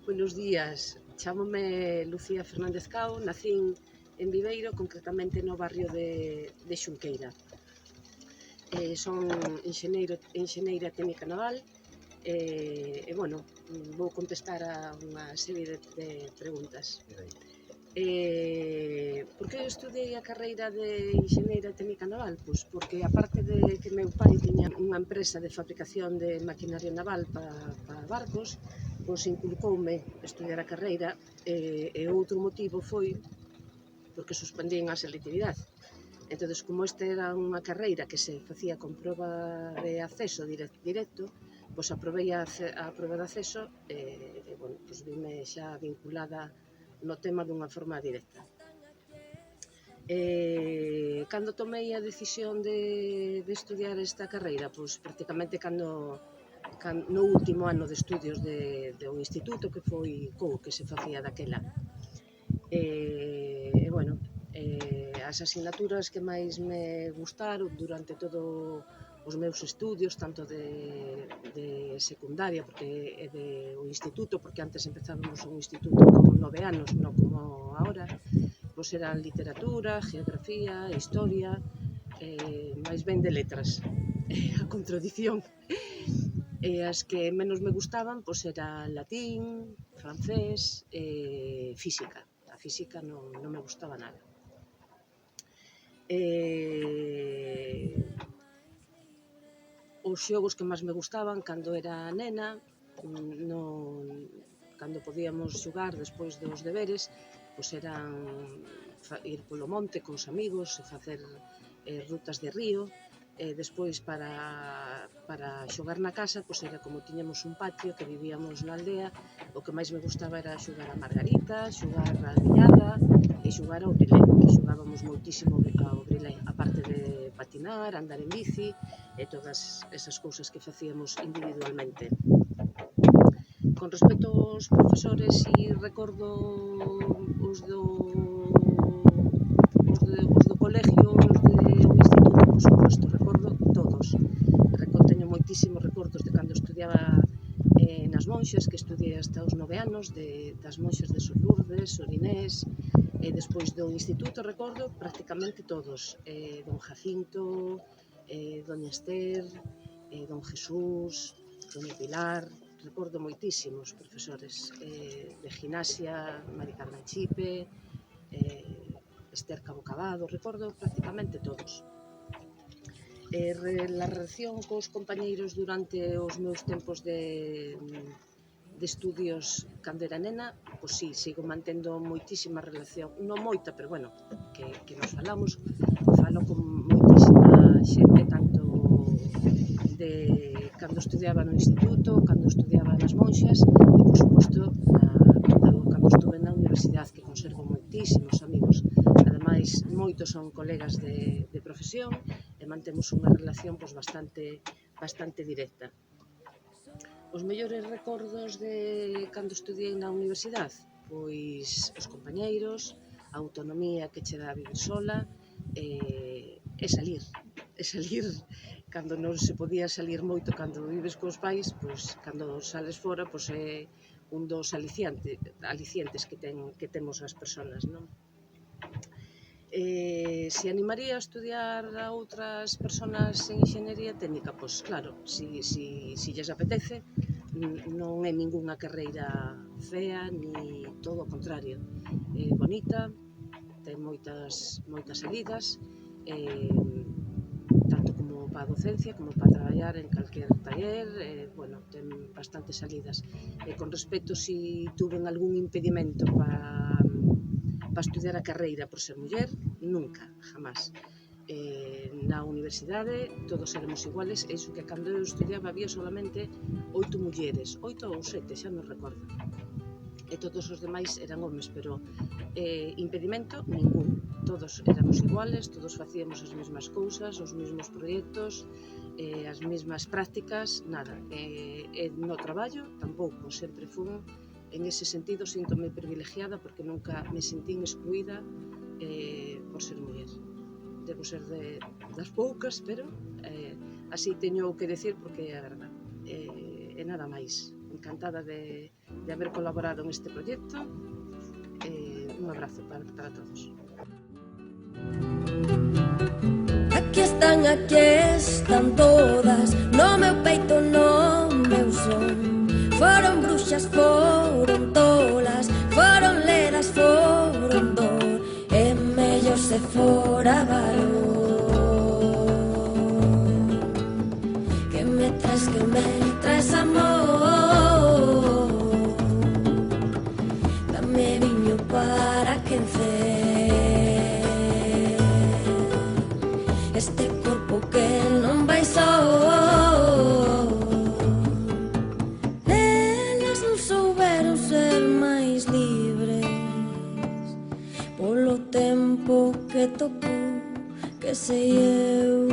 Buenos días, chámome Lucía Fernández Cao, nacín en Viveiro, concretamente no barrio de Xunqueira. Son enxeñeira técnica naval e, bueno, vou contestar a unha serie de preguntas. Por que eu estudiei a carreira de enxeñeira técnica naval? Pois porque, aparte de que meu pai tiña unha empresa de fabricación de maquinaria naval para barcos, pois inculcoume estudiar a carreira, e outro motivo foi porque suspendín a selectividade. Entón, como esta era unha carreira que se facía con proba de acceso directo, pois aprobei a proba de acceso e, bueno, pois vime xa vinculada no tema dunha forma directa. Cando tomei a decisión de estudiar esta carreira? Pois prácticamente no último ano de estudios do instituto, que foi que se facía daquela. E, bueno, as asignaturas que máis me gustaron durante todo os meus estudios, tanto de secundaria e do instituto, porque antes empezábamos un instituto con 9 anos, non como agora, pois eran literatura, geografía, historia, máis ben de letras, a contradición. E as que menos me gustaban pois era latín, francés e física. A física non me gustaba nada. Os xogos que máis me gustaban cando era nena, cando podíamos xogar despois dos deberes, pois eran ir polo monte cos amigos e facer rutas de río. Despois, para xogar na casa, pois era como tiñamos un patio que vivíamos na aldea, o que máis me gustaba era xogar a margarita, xogar a liñada e xogar ao brilé, que xogábamos moitísimo ao brilé, aparte de patinar, andar en bici e todas esas cousas que facíamos individualmente. Con respecto aos profesores, si recordo os do colegio, os do instituto, por suposto, recordo todos. Teño moitísimos recordos de cando estudiaba nas monxas, que estudiei hasta os 9 anos, das monxas de Sor Lourdes, Sor Inés, e despois do instituto recordo prácticamente todos, don Jacinto, doña Ester, don Jesús, doña Pilar. Recordo moitísimos profesores de gimnasia, Mari Carmen Chipe, Ester Cabo Cabado, recordo prácticamente todos. A relación cos compañeiros durante os meus tempos de estudios cando era nena, pois sí, sigo mantendo moitísima relación, non moita, pero bueno, que nos falo con moitísima xente, tanto de cando estudiaba no instituto, cando estudiaba nas monxas e, por suposto, cando estuve na universidade, que conservo moitísimos amigos. Ademais, moitos son colegas de profesión e mantemos unha relación pois bastante directa. Os mellores recordos de cando estudiei na universidade? Pois os compañeiros, a autonomía que che dá a vivir sola e salir cando non se podía salir moito cando vives cos pais, pois cando sales fora pois é un dos alicientes que temos as persoas, non? Se animaría a estudiar a outras persoas en enxeñería técnica? Pois claro, si lles apetece. Non é ningunha carreira fea, ni todo o contrario. É bonita, ten moitas salidas, tanto como para a docencia, como para traballar en calquer taller, bueno, ten bastantes salidas. Con respecto si tuven algún impedimento para estudiar a carreira por ser muller, nunca, jamás. Na universidade todos éramos iguales, e iso que cando eu estudiaba había solamente 8 mulleres, 8 ou 7, xa non recordo. e todos os demais eran homes, pero impedimento ningún. Todos éramos iguales, todos facíamos as mesmas cousas, os mesmos proxectos, as mesmas prácticas, nada. No traballo tampouco, sempre fun, en ese sentido, síntome privilegiada porque nunca me sentín excluída por ser muller. Debo ser das poucas, pero así teño que decir porque é a verdade. E nada máis. Encantada de haber colaborado neste proxecto. Un abrazo para todos. Aquí están todas, no meu peito, no meu son. Foron bruxas, foron tolas, foron ledas, foron dor, e mellor se fora valor. Que me traes amor, dame viño para quencer este corpo que non vai só. Nenas non souberon ser máis libres polo tempo que tocou, que sei eu.